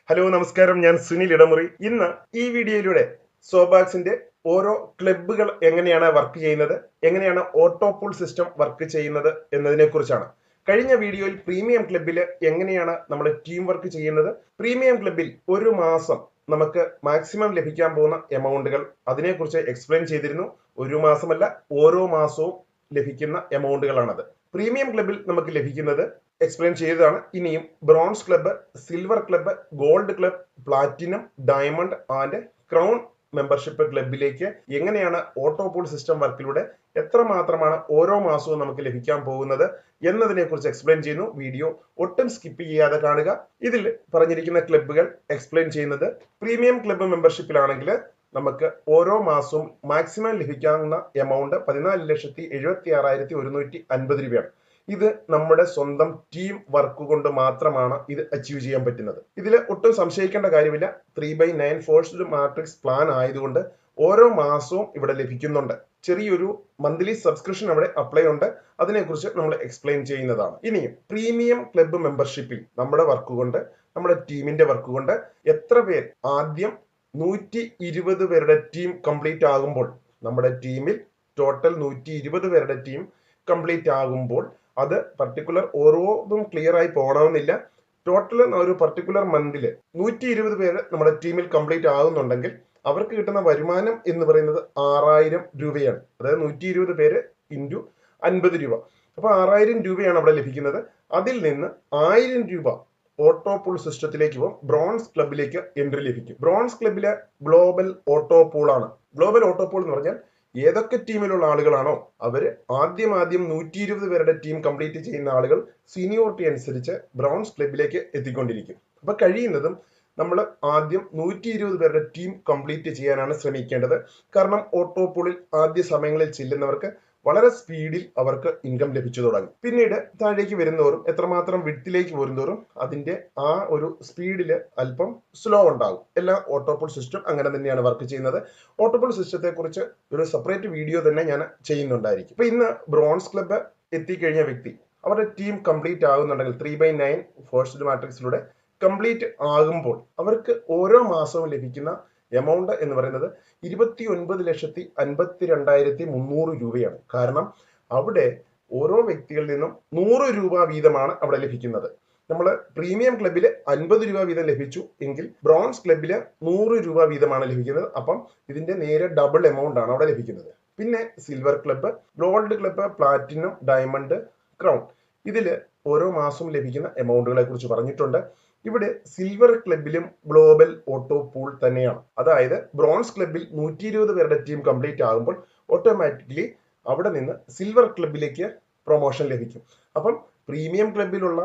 Hello നമസ്കാരം, ഞാൻ സുനിൽ ഇടമുറി. ഇന്ന് ഈ വീഡിയോയിലൂടെ സോബാക്സിന്റെ ഓരോ ക്ലബ്ബുകൾ എങ്ങനെയാണ് വർക്ക് ചെയ്യുന്നത്, എങ്ങനെയാണ് ഓട്ടോ പൂൾ സിസ്റ്റം വർക്ക് ചെയ്യുന്നത് എന്നതിനെ കുറിച്ചാണ്. കഴിഞ്ഞ വീഡിയോയിൽ പ്രീമിയം ക്ലബ്ബിൽ എങ്ങനെയാണ് നമ്മൾ ടീം വർക്ക് ചെയ്യുന്നത്, പ്രീമിയം ക്ലബ്ബിൽ ഒരു മാസം നമുക്ക് മാക്സിമം ലഭിക്കാൻ പോകുന്ന എമൗണ്ടുകൾ അതിനെക്കുറിച്ച് എക്സ്പ്ലെയിൻ ചെയ്തിരുന്നു. ഒരു മാസമല്ല, ഓരോ മാസവും ലഭിക്കുന്ന എമൗണ്ടുകളാണത്. പ്രീമിയം ക്ലബ്ബിൽ നമുക്ക് ലഭിക്കുന്നത് എക്സ്പ്ലെയിൻ ചെയ്തതാണ്. ഇനിയും bronze club, silver club, gold club, platinum, diamond and crown membership ക്ലബിലേക്ക് എങ്ങനെയാണ് ഓട്ടോ പൂൾ സിസ്റ്റം വർക്കിലൂടെ എത്രമാത്രമാണ് ഓരോ മാസവും നമുക്ക് ലഭിക്കാൻ പോകുന്നത് എന്നതിനെ കുറിച്ച് എക്സ്പ്ലെയിൻ ചെയ്യുന്നു. വീഡിയോ ഒട്ടും സ്കിപ്പ് ചെയ്യാതെ കാണുക. ഇതിൽ പറഞ്ഞിരിക്കുന്ന ക്ലബ്ബുകൾ എക്സ്പ്ലെയിൻ ചെയ്യുന്നത് പ്രീമിയം ക്ലബ്ബ് മെമ്പർഷിപ്പിലാണെങ്കിൽ നമുക്ക് ഓരോ മാസവും മാക്സിമം ലഭിക്കാവുന്ന എമൗണ്ട് 14,76,150 രൂപയാണ്. ഇത് നമ്മുടെ സ്വന്തം ടീം വർക്ക് കൊണ്ട് മാത്രമാണ് ഇത് അച്ചീവ് ചെയ്യാൻ പറ്റുന്നത്. ഇതിൽ ഒട്ടും സംശയിക്കേണ്ട കാര്യമില്ല. 3/9 ഫോഴ്സ്ഡ് മാട്രിക്സ് പ്ലാൻ ആയതുകൊണ്ട് ഓരോ മാസവും ഇവിടെ ലഭിക്കുന്നുണ്ട്. ചെറിയൊരു മന്ത്ലി സബ്സ്ക്രിപ്ഷൻ അവിടെ അപ്ലൈ ഉണ്ട്. അതിനെക്കുറിച്ച് നമ്മൾ എക്സ്പ്ലെയിൻ ചെയ്യുന്നതാണ്. ഇനിയും പ്രീമിയം ക്ലബ്ബ് മെമ്പർഷിപ്പിൽ നമ്മുടെ വർക്ക് കൊണ്ട്, നമ്മുടെ ടീമിന്റെ വർക്ക് കൊണ്ട് എത്ര പേർ ആദ്യം 120 പേരുടെ ടീം കംപ്ലീറ്റ് ആകുമ്പോൾ, നമ്മുടെ ടീമിൽ ടോട്ടൽ 120 പേരുടെ ടീം കംപ്ലീറ്റ് ആകുമ്പോൾ, അത് പർട്ടിക്കുലർ ഓരോന്നും ക്ലിയർ ആയി പോകണമെന്നില്ല. ടോട്ടൽ ഒരു പർട്ടിക്കുലർ മന്തില് 120 പേര് നമ്മുടെ ടീമിൽ കംപ്ലീറ്റ് ആകുന്നുണ്ടെങ്കിൽ അവർക്ക് കിട്ടുന്ന വരുമാനം എന്ന് പറയുന്നത് 6,000 രൂപയാണ്. അതായത് 120 പേര് ഇൻറ്റു 50 രൂപ. അപ്പൊ 6,000 രൂപയാണ് അവിടെ ലഭിക്കുന്നത്. അതിൽ നിന്ന് 1,000 രൂപ ഓട്ടോ പൂൾ സിസ്റ്റത്തിലേക്ക് പോകും. ബ്രോൺസ് ക്ലബിലേക്ക് എൻട്രി ലഭിക്കും. ബ്രോൺസ് ക്ലബിലെ ഗ്ലോബൽ ഓട്ടോ പൂൾ ആണ്. ഗ്ലോബൽ ഓട്ടോ പൂൾ എന്ന് പറഞ്ഞാൽ ഏതൊക്കെ ടീമിലുള്ള ആളുകളാണോ അവര് ആദ്യം 120 പേരുടെ ടീം കംപ്ലീറ്റ് ചെയ്യുന്ന ആളുകൾ സീനിയോറിറ്റി അനുസരിച്ച് ബ്രോൺസ് ക്ലബിലേക്ക് എത്തിക്കൊണ്ടിരിക്കും. അപ്പൊ കഴിയുന്നതും നമ്മൾ ആദ്യം 120 പേരുടെ ടീം കംപ്ലീറ്റ് ചെയ്യാനാണ് ശ്രമിക്കേണ്ടത്. കാരണം ഓട്ടോ പൂളിൽ ആദ്യ സമയങ്ങളിൽ ചെല്ലുന്നവർക്ക് വളരെ സ്പീഡിൽ അവർക്ക് ഇൻകം ലഭിച്ചു തുടങ്ങും. പിന്നീട് താഴേക്ക് വരുന്നവരും എത്രമാത്രം വിട്ടിലേക്ക് വരുന്നവരും അതിന്റെ ആ ഒരു സ്പീഡിൽ അല്പം സ്ലോ ഉണ്ടാകും. എല്ലാ ഓട്ടോ പൂൾ സിസ്റ്റം അങ്ങനെ തന്നെയാണ് വർക്ക് ചെയ്യുന്നത്. ഓട്ടോ പൂൾ സിസ്റ്റത്തെ കുറിച്ച് ഒരു സെപ്പറേറ്റ് വീഡിയോ തന്നെ ഞാൻ ചെയ്യുന്നുണ്ടായിരിക്കും. ഇപ്പൊ ഇന്ന് ബ്രോൺസ് ക്ലബ്ബ് എത്തിക്കഴിഞ്ഞ വ്യക്തി അവരുടെ ടീം കംപ്ലീറ്റ് ആകുന്നുണ്ടെങ്കിൽ 3/9 ഫോഴ്സ്ഡ് മാട്രിക്സിലൂടെ കംപ്ലീറ്റ് ആകുമ്പോൾ അവർക്ക് ഓരോ മാസവും ലഭിക്കുന്ന എമൗണ്ട് എന്ന് പറയുന്നത് 29,52,300 രൂപയാണ്. കാരണം അവിടെ ഓരോ വ്യക്തികളിൽ നിന്നും 100 രൂപ വീതമാണ് അവിടെ ലഭിക്കുന്നത്. നമ്മൾ പ്രീമിയം ക്ലബിൽ 50 രൂപ വീതം ലഭിച്ചു എങ്കിൽ ബ്രോൺസ് ക്ലബിൽ 100 രൂപ വീതമാണ് ലഭിക്കുന്നത്. അപ്പം ഇതിന്റെ നേരെ ഡബിൾ എമൗണ്ട് ആണ് അവിടെ ലഭിക്കുന്നത്. പിന്നെ silver club, gold club, platinum, diamond, crown, ഇതില് ഓരോ മാസവും ലഭിക്കുന്ന എമൗണ്ടുകളെ കുറിച്ച് പറഞ്ഞിട്ടുണ്ട്. ഇവിടെ സിൽവർ ക്ലബിലും ഗ്ലോബൽ ഓട്ടോ പൂൾ തന്നെയാണ്. അതായത് ബ്രോൺസ് ക്ലബിൽ 120 പേരുടെ ടീം കംപ്ലീറ്റ് ആകുമ്പോൾ ഓട്ടോമാറ്റിക്കലി അവിടെ നിന്ന് സിൽവർ ക്ലബിലേക്ക് പ്രൊമോഷൻ ലഭിക്കും. അപ്പം പ്രീമിയം ക്ലബിലുള്ള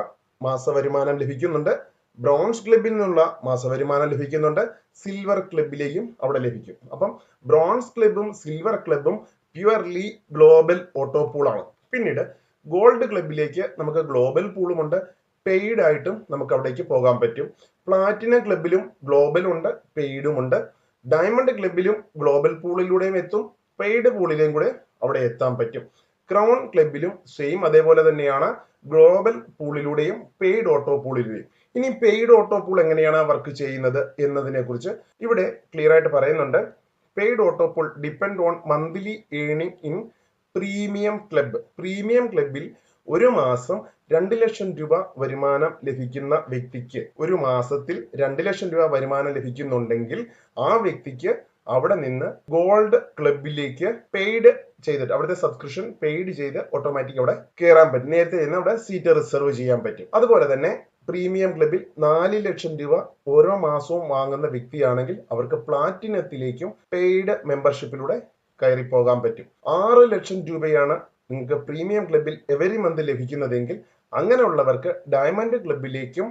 മാസവരുമാനം ലഭിക്കുന്നുണ്ട്, ബ്രോൺസ് ക്ലബിൽ നിന്നുള്ള മാസവരുമാനം ലഭിക്കുന്നുണ്ട്, സിൽവർ ക്ലബിലേക്കും അവിടെ ലഭിക്കും. അപ്പം ബ്രോൺസ് ക്ലബും സിൽവർ ക്ലബും പ്യുവർലി ഗ്ലോബൽ ഓട്ടോ പൂൾ ആണ്. പിന്നീട് ഗോൾഡ് ക്ലബിലേക്ക് നമുക്ക് ഗ്ലോബൽ പൂളുമുണ്ട്, പെയ്ഡ് ആയിട്ടും നമുക്ക് അവിടേക്ക് പോകാൻ പറ്റും. പ്ലാറ്റിനം ക്ലബിലും ഗ്ലോബൽ ഉണ്ട്, പെയ്ഡും ഉണ്ട്. ഡയമണ്ട് ക്ലബിലും ഗ്ലോബൽ പൂളിലൂടെയും എത്തും, പെയ്ഡ് പൂളിലേയും കൂടെ അവിടെ എത്താൻ പറ്റും. ക്രൗൺ ക്ലബിലും സെയിം അതേപോലെ തന്നെയാണ്, ഗ്ലോബൽ പൂളിലൂടെയും പെയ്ഡ് ഓട്ടോ പൂളിലൂടെയും. ഇനി പെയ്ഡ് ഓട്ടോ പൂൾ എങ്ങനെയാണ് വർക്ക് ചെയ്യുന്നത് എന്നതിനെ കുറിച്ച് ഇവിടെ ക്ലിയർ ആയിട്ട് പറയുന്നുണ്ട്. Paid auto pool depend on monthly earning in premium club. Premium ക്ലബിൽ ഒരു മാസം 2 ലക്ഷം രൂപ വരുമാനം ലഭിക്കുന്ന വ്യക്തിക്ക്, ഒരു മാസത്തിൽ 2 ലക്ഷം രൂപ വരുമാനം ലഭിക്കുന്നുണ്ടെങ്കിൽ ആ വ്യക്തിക്ക് അവിടെ നിന്ന് ഗോൾഡ് ക്ലബിലേക്ക് പെയ്ഡ് ചെയ്തിട്ട് അവിടുത്തെ സബ്സ്ക്രിപ്ഷൻ പെയ്ഡ് ചെയ്ത് ഓട്ടോമാറ്റിക് അവിടെ കയറാൻ പറ്റും. നേരത്തെ തന്നെ അവിടെ സീറ്റ് റിസർവ് ചെയ്യാൻ പറ്റും. അതുപോലെ തന്നെ പ്രീമിയം ക്ലബിൽ 4 ലക്ഷം രൂപ ഓരോ മാസവും വാങ്ങുന്ന വ്യക്തിയാണെങ്കിൽ അവർക്ക് പ്ലാറ്റിനത്തിലേക്കും പെയ്ഡ് മെമ്പർഷിപ്പിലൂടെ കയറി പോകാൻ പറ്റും. 6 ലക്ഷം രൂപയാണ് നിങ്ങൾക്ക് പ്രീമിയം ക്ലബിൽ എവരി മന്ത് ലഭിക്കുന്നതെങ്കിൽ അങ്ങനെയുള്ളവർക്ക് ഡയമണ്ട് ക്ലബിലേക്കും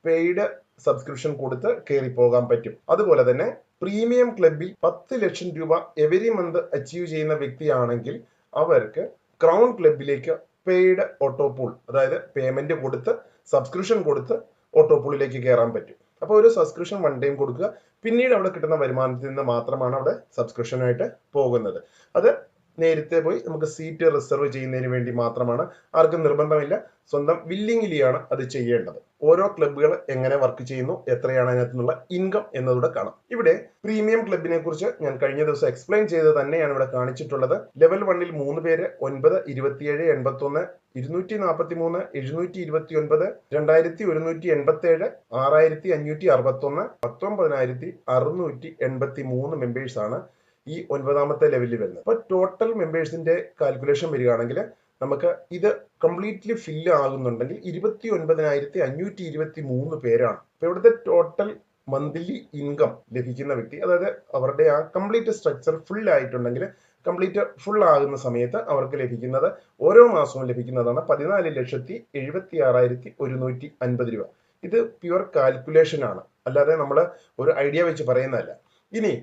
പെയ്ഡ് സബ്സ്ക്രിപ്ഷൻ കൊടുത്ത് കയറി പോകാൻ പറ്റും. അതുപോലെ തന്നെ പ്രീമിയം ക്ലബിൽ 10 ലക്ഷം രൂപ എവരി മന്ത് അച്ചീവ് ചെയ്യുന്ന വ്യക്തിയാണെങ്കിൽ അവർക്ക് ക്രൗൺ ക്ലബിലേക്ക് പെയ്ഡ് ഓട്ടോ പൂൾ, അതായത് പേയ്മെന്റ് കൊടുത്ത് സബ്സ്ക്രിപ്ഷൻ കൊടുത്ത് ഓട്ടോ പൂളിലേക്ക് കയറാൻ പറ്റും. അപ്പോൾ ഒരു സബ്സ്ക്രിപ്ഷൻ 1 ടൈം കൊടുക്കുക, പിന്നീട് അവിടെ കിട്ടുന്ന വരുമാനത്തിൽ നിന്ന് മാത്രമാണ് അവിടെ സബ്സ്ക്രിപ്ഷനായിട്ട് പോകുന്നത്. അത് നേരത്തെ പോയി നമുക്ക് സീറ്റ് റിസർവ് ചെയ്യുന്നതിന് വേണ്ടി മാത്രമാണ്. ആർക്കും നിർബന്ധമില്ല, സ്വന്തം വില്ലിങ്ങിലിയാണ് അത് ചെയ്യേണ്ടത്. ഓരോ ക്ലബ്ബുകൾ എങ്ങനെ വർക്ക് ചെയ്യുന്നു, എത്രയാണ് അതിനകത്ത് നിന്നുള്ള ഇൻകം എന്നതൂടെ കാണാം. ഇവിടെ പ്രീമിയം ക്ലബിനെ കുറിച്ച് ഞാൻ കഴിഞ്ഞ ദിവസം എക്സ്പ്ലെയിൻ ചെയ്ത് തന്നെയാണ് ഇവിടെ കാണിച്ചിട്ടുള്ളത്. ലെവൽ 1-ൽ 3 പേര് 9, 27, 81, 243, 729, 2187, 6561, 19683 മെമ്പേഴ്സ് ആണ് ഈ 9ാമത്തെ ലെവലിൽ വരുന്നത്. അപ്പൊ ടോട്ടൽ മെമ്പേഴ്സിന്റെ കാൽക്കുലേഷൻ വരികയാണെങ്കിൽ നമുക്ക് ഇത് കംപ്ലീറ്റ്ലി ഫില്ല് ആകുന്നുണ്ടെങ്കിൽ 29,523 പേരാണ്. അപ്പൊ ഇവിടുത്തെ ടോട്ടൽ മന്ത്ലി ഇൻകം ലഭിക്കുന്ന വ്യക്തി, അതായത് അവരുടെ ആ കംപ്ലീറ്റ് സ്ട്രക്ചർ ഫുൾ ആയിട്ടുണ്ടെങ്കിൽ, കംപ്ലീറ്റ് ഫുൾ ആകുന്ന സമയത്ത് അവർക്ക് ലഭിക്കുന്നത് ഓരോ മാസവും ലഭിക്കുന്നതാണ് 14,76,150 രൂപ. ഇത് പ്യുവർ കാൽക്കുലേഷൻ ആണ്, അല്ലാതെ നമ്മൾ ഒരു ഐഡിയ വെച്ച് പറയുന്നതല്ല. ഇനി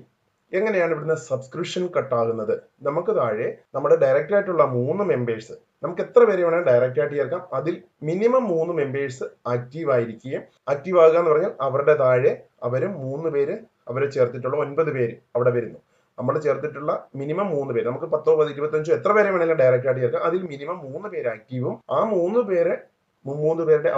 എങ്ങനെയാണ് ഇവിടുന്ന് സബ്സ്ക്രിപ്ഷൻ കട്ടാകുന്നത്? നമുക്ക് താഴെ നമ്മുടെ ഡയറക്റ്റ് ആയിട്ടുള്ള 3 മെമ്പേഴ്സ്, നമുക്ക് എത്ര പേര് വേണമെങ്കിൽ ഡയറക്റ്റ് ആയിട്ട് ചേർക്കാം. അതിൽ മിനിമം 3 മെമ്പേഴ്സ് ആക്റ്റീവ് ആയിരിക്കുകയും, ആക്റ്റീവ് ആകുക എന്ന് പറഞ്ഞാൽ അവരുടെ താഴെ അവരും 3 പേര്, അവരെ ചേർത്തിട്ടുള്ള 9 പേര് അവിടെ വരുന്നു. നമ്മൾ ചേർത്തിട്ടുള്ള മിനിമം 3 പേര്, നമുക്ക് 10, 10, 25 എത്ര പേരെ വേണമെങ്കിലും ഡയറക്റ്റ് ആയിട്ട് ചേർക്കാം. അതിൽ മിനിമം 3 പേര് ആക്റ്റീവും, ആ 3 പേരുടെ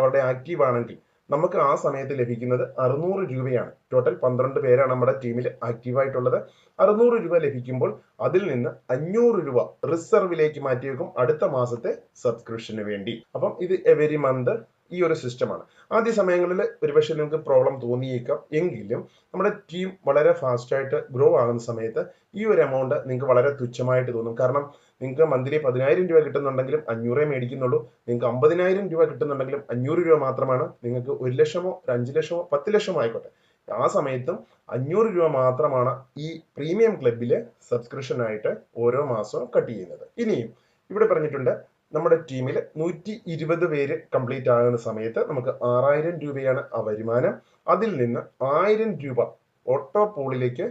അവരുടെ ആക്റ്റീവ് ആണെങ്കിൽ നമുക്ക് ആ സമയത്ത് ലഭിക്കുന്നത് 600 രൂപയാണ്. ടോട്ടൽ 12 പേരാണ് നമ്മുടെ ടീമിൽ ആക്റ്റീവ് ആയിട്ടുള്ളത്. 600 രൂപ ലഭിക്കുമ്പോൾ അതിൽ നിന്ന് 500 രൂപ റിസർവിലേക്ക് മാറ്റി വെക്കും അടുത്ത മാസത്തെ സബ്സ്ക്രിപ്ഷന് വേണ്ടി. അപ്പം ഇത് എവരി മന്ത് ഈ ഒരു സിസ്റ്റമാണ്. ആദ്യ സമയങ്ങളിൽ ഒരുപക്ഷെ നിങ്ങൾക്ക് പ്രോബ്ലം തോന്നിയേക്കാം, എങ്കിലും നമ്മുടെ ടീം വളരെ ഫാസ്റ്റ് ആയിട്ട് ഗ്രോ ആകുന്ന സമയത്ത് ഈ ഒരു എമൗണ്ട് നിങ്ങൾക്ക് വളരെ തുച്ഛമായിട്ട് തോന്നും. കാരണം നിങ്ങൾക്ക് മന്ത്ലി 10,000 രൂപ കിട്ടുന്നുണ്ടെങ്കിലും 500 മേടിക്കുന്നുള്ളൂ. നിങ്ങൾക്ക് 50,000 രൂപ കിട്ടുന്നുണ്ടെങ്കിലും 500 രൂപ മാത്രമാണ്. നിങ്ങൾക്ക് 1 ലക്ഷമോ 5 ലക്ഷമോ 10 ലക്ഷമോ ആയിക്കോട്ടെ, ആ സമയത്തും 500 രൂപ മാത്രമാണ് ഈ പ്രീമിയം ക്ലബിലെ സബ്സ്ക്രിപ്ഷൻ ആയിട്ട് ഓരോ മാസവും കട്ട് ചെയ്യുന്നത്. ഇനിയും ഇവിടെ പറഞ്ഞിട്ടുണ്ട്, നമ്മുടെ ടീമിൽ 120 പേര് കംപ്ലീറ്റ് ആകുന്ന സമയത്ത് നമുക്ക് 6,000 രൂപയാണ് ആ വരുമാനം. അതിൽ നിന്ന് 1,000 രൂപ ഓട്ടോ പൂളിലേക്ക്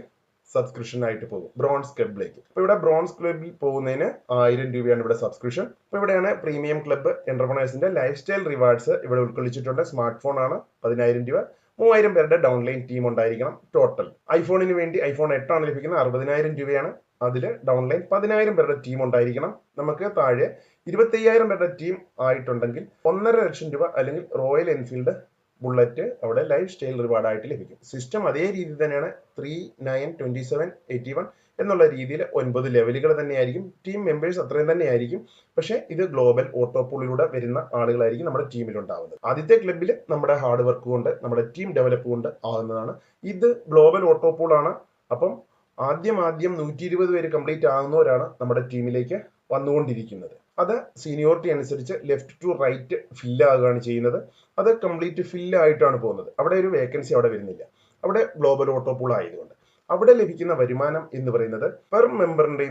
സബ്സ്ക്രിപ്ഷൻ ആയിട്ട് പോകും, ബ്രോൺസ് ക്ലബിലേക്ക്. അപ്പൊ ഇവിടെ ബ്രോൺസ് ക്ലബിൽ പോകുന്നതിന് 1,000 രൂപയാണ് ഇവിടെ സബ്സ്ക്രിപ്ഷൻ. അപ്പൊ ഇവിടെയാണ് പ്രീമിയം ക്ലബ്ബ് എന്റർപ്രണേഴ്സിന്റെ ലൈഫ് സ്റ്റൈൽ റിവാർഡ്സ് ഇവിടെ ഉൾക്കൊള്ളിച്ചിട്ടുണ്ട്. സ്മാർട്ട് ഫോൺ ആണ് 10,000 രൂപ, 3,000 പേരുടെ ഡൗൺലൈൻ ടീം ഉണ്ടായിരിക്കണം. ടോട്ടൽ ഐഫോണിന് വേണ്ടി iPhone 8 ആണ് ലഭിക്കുന്നത്, 60,000 രൂപയാണ്. അതിൽ ഡൗൺലൈൻ 10,000 പേരുടെ ടീം ഉണ്ടായിരിക്കണം. നമുക്ക് താഴെ 25,000 പേരുടെ ടീം ആയിട്ടുണ്ടെങ്കിൽ 1.5 ലക്ഷം രൂപ അല്ലെങ്കിൽ റോയൽ എൻഫീൽഡ് ബുള്ളറ്റ് അവിടെ ലൈഫ് സ്റ്റൈൽ റിവാർഡ് ആയിട്ട് ലഭിക്കും. സിസ്റ്റം അതേ രീതി തന്നെയാണ്, 3, 9, 27, 81 എന്നുള്ള രീതിയിൽ 9 ലെവലുകൾ തന്നെയായിരിക്കും. ടീം മെമ്പേഴ്സ് അത്രയും തന്നെയായിരിക്കും. പക്ഷേ ഇത് ഗ്ലോബൽ ഓട്ടോ പൂളിലൂടെ വരുന്ന ആളുകളായിരിക്കും നമ്മുടെ ടീമിൽ ഉണ്ടാവുന്നത്. ആദ്യത്തെ ക്ലബിൽ നമ്മുടെ ഹാർഡ് വർക്ക് കൊണ്ട്, നമ്മുടെ ടീം ഡെവലപ്പ് കൊണ്ട് ആകുന്നതാണ്. ഇത് ഗ്ലോബൽ ഓട്ടോ പൂൾ ആണ്. അപ്പം ആദ്യം 120 പേര് കംപ്ലീറ്റ് ആകുന്നവരാണ് നമ്മുടെ ടീമിലേക്ക് വന്നുകൊണ്ടിരിക്കുന്നത്. അത് സീനിയോറിറ്റി അനുസരിച്ച് ലെഫ്റ്റ് ടു റൈറ്റ് ഫില്ല് ആകുകയാണ് ചെയ്യുന്നത്. അത് കംപ്ലീറ്റ് ഫില്ല് ആയിട്ടാണ് പോകുന്നത്. അവിടെ ഒരു വേക്കൻസി അവിടെ വരുന്നില്ല, അവിടെ ഗ്ലോബൽ ഓട്ടോ പൂൾ ആയതുകൊണ്ട്. അവിടെ ലഭിക്കുന്ന വരുമാനം എന്ന് പറയുന്നത് പെർ മെമ്പറിന്റെ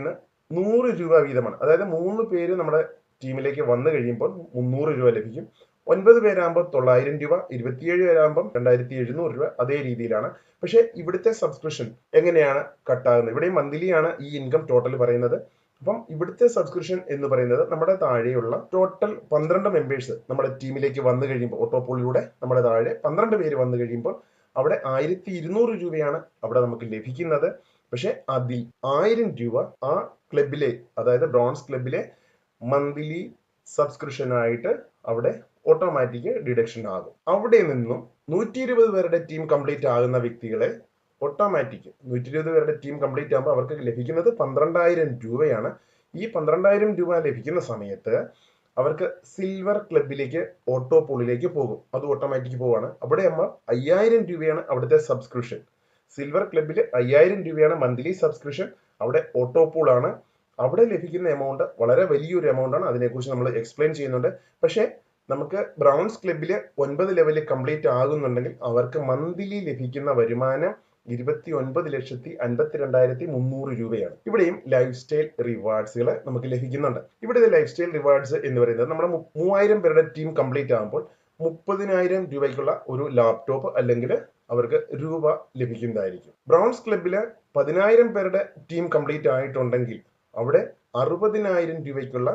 100 രൂപ വീതമാണ്. അതായത് 3 പേര് നമ്മുടെ ടീമിലേക്ക് വന്നു കഴിയുമ്പോൾ 300 രൂപ ലഭിക്കും. 9 പേരാകുമ്പോൾ 900 രൂപ, 27 പേരാകുമ്പോൾ 2,700 രൂപ. അതേ രീതിയിലാണ്. പക്ഷേ ഇവിടുത്തെ സബ്സ്ക്രിപ്ഷൻ എങ്ങനെയാണ് കട്ടാകുന്നത്? ഇവിടെ മന്ത്ലി ആണ് ഈ ഇൻകം ടോട്ടൽ പറയുന്നത്. അപ്പം ഇവിടുത്തെ സബ്സ്ക്രിപ്ഷൻ എന്ന് പറയുന്നത് നമ്മുടെ താഴെയുള്ള ടോട്ടൽ 12 മെമ്പേഴ്സ് നമ്മുടെ ടീമിലേക്ക് വന്നു കഴിയുമ്പോൾ, ഓട്ടോ പൂളിലൂടെ നമ്മുടെ താഴെ 12 പേര് വന്നു കഴിയുമ്പോൾ അവിടെ 1,200 രൂപയാണ് അവിടെ നമുക്ക് ലഭിക്കുന്നത്. പക്ഷെ അതിൽ 1,000 രൂപ ആ ക്ലബിലെ, അതായത് ബ്രോൺസ് ക്ലബിലെ മന്ത്ലി സബ്സ്ക്രിപ്ഷൻ ആയിട്ട് അവിടെ ഓട്ടോമാറ്റിക് ഡിഡക്ഷൻ ആകും. അവിടെ നിന്നും 120 പേരുടെ ടീം കംപ്ലീറ്റ് ആകുന്ന വ്യക്തികളെ ഓട്ടോമാറ്റിക് 120 പേരുടെ ടീം കംപ്ലീറ്റ് ആകുമ്പോൾ അവർക്ക് ലഭിക്കുന്നത് 12,000 രൂപയാണ്. ഈ 12,000 രൂപ ലഭിക്കുന്ന സമയത്ത് അവർക്ക് സിൽവർ ക്ലബിലേക്ക് ഓട്ടോ പൂളിലേക്ക് പോകും. അത് ഓട്ടോമാറ്റിക് പോവാണ്. അവിടെ ആകുമ്പോൾ 5,000 രൂപയാണ് അവിടുത്തെ സബ്സ്ക്രിപ്ഷൻ. സിൽവർ ക്ലബിൽ 5,000 രൂപയാണ് മന്ത്ലി സബ്സ്ക്രിപ്ഷൻ. അവിടെ ഓട്ടോ പൂളാണ്. അവിടെ ലഭിക്കുന്ന എമൗണ്ട് വളരെ വലിയൊരു എമൗണ്ട് ആണ്. അതിനെക്കുറിച്ച് നമ്മൾ എക്സ്പ്ലെയിൻ ചെയ്യുന്നുണ്ട്. പക്ഷേ നമുക്ക് ബ്രൗൺസ് ക്ലബില് 9 ലെവലിൽ കംപ്ലീറ്റ് ആകുന്നുണ്ടെങ്കിൽ അവർക്ക് മന്ത്ലി ലഭിക്കുന്ന വരുമാനം 29,52,300 രൂപയാണ്. ഇവിടെയും ലൈഫ് സ്റ്റൈൽ റിവാർഡ്സുകൾ നമുക്ക് ലഭിക്കുന്നുണ്ട്. ഇവിടെ ലൈഫ് സ്റ്റൈൽ റിവാർഡ്സ് എന്ന് പറയുന്നത് നമ്മുടെ 3,000 പേരുടെ ടീം കംപ്ലീറ്റ് ആകുമ്പോൾ 30,000 രൂപയ്ക്കുള്ള ഒരു ലാപ്ടോപ്പ് അല്ലെങ്കിൽ അവർക്ക് രൂപ ലഭിക്കുന്നതായിരിക്കും. ബ്രൗൺസ് ക്ലബില് 10,000 പേരുടെ ടീം കംപ്ലീറ്റ് ആയിട്ടുണ്ടെങ്കിൽ അവിടെ 60,000 രൂപയ്ക്കുള്ള